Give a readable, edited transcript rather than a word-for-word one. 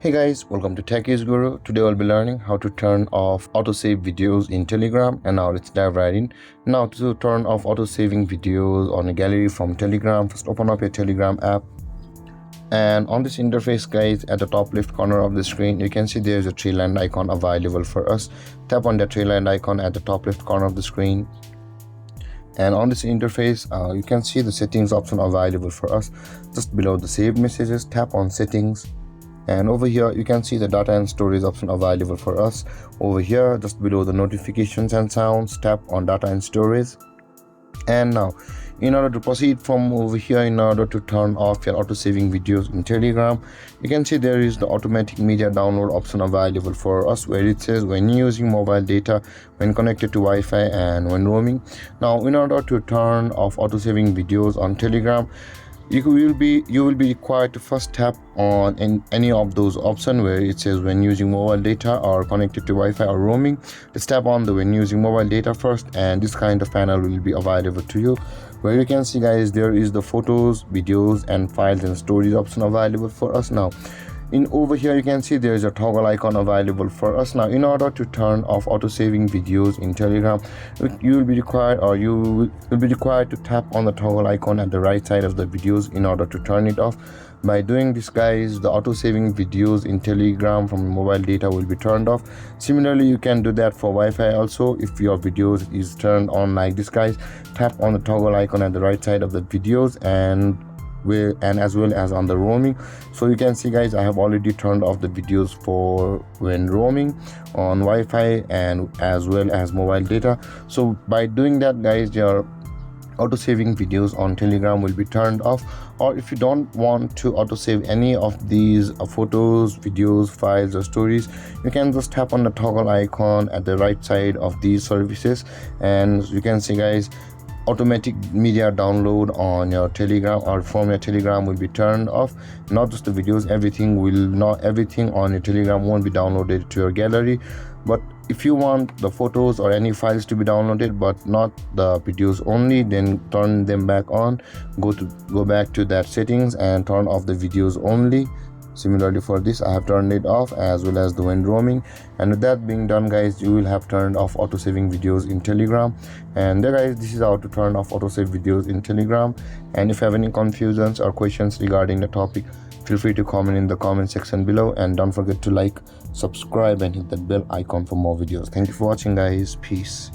Hey guys, welcome to Techies Guru. Today we'll be learning how to turn off autosave videos in Telegram, and now let's dive right in. Now to turn off auto-saving videos on a gallery from Telegram, first open up your Telegram app, and on this interface guys, at the top left corner of the screen you can see there's a tree line icon available for us. Tap on the tree line icon at the top left corner of the screen, and on this interface you can see the settings option available for us. Just below the save messages, tap on settings, and over here you can see the data and storage option available for us. Over here just below the notifications and sounds, tap on data and storage. And now in order to proceed from over here, in order to turn off your auto saving videos in Telegram, you can see there is the automatic media download option available for us, where it says when using mobile data, when connected to Wi-Fi, and when roaming. Now in order to turn off auto saving videos on Telegram, you will be required to first tap on any of those options where it says when using mobile data or connected to Wi-Fi or roaming. Let's tap on the when using mobile data first, and this kind of panel will be available to you, where you can see guys there is the photos, videos, and files and storage option available for us. Now in over here you can see there is a toggle icon available for us. Now in order to turn off auto saving videos in Telegram, you will be required to tap on the toggle icon at the right side of the videos in order to turn it off. By doing this guys, the auto saving videos in Telegram from mobile data will be turned off. Similarly, you can do that for Wi-Fi also. If your videos is turned on like this guys, tap on the toggle icon at the right side of the videos, and as well as on the roaming. So you can see guys, I have already turned off the videos for when roaming on Wi-Fi and as well as mobile data. So by doing that guys, your auto saving videos on Telegram will be turned off. Or if you don't want to auto save any of these photos, videos, files, or stories, you can just tap on the toggle icon at the right side of these services, and you can see guys, automatic media download on your Telegram or from your Telegram will be turned off. Not just the videos, everything on your Telegram won't be downloaded to your gallery. But if you want the photos or any files to be downloaded but not the videos only, then turn them back on. Go back to that settings and turn off the videos only. Similarly for this, I have turned it off, as well as the when roaming. And with that being done guys, you will have turned off auto saving videos in Telegram. And there guys, this is how to turn off auto save videos in Telegram. And if you have any confusions or questions regarding the topic, feel free to comment in the comment section below, and don't forget to like, subscribe, and hit that bell icon for more videos. Thank you for watching guys. Peace.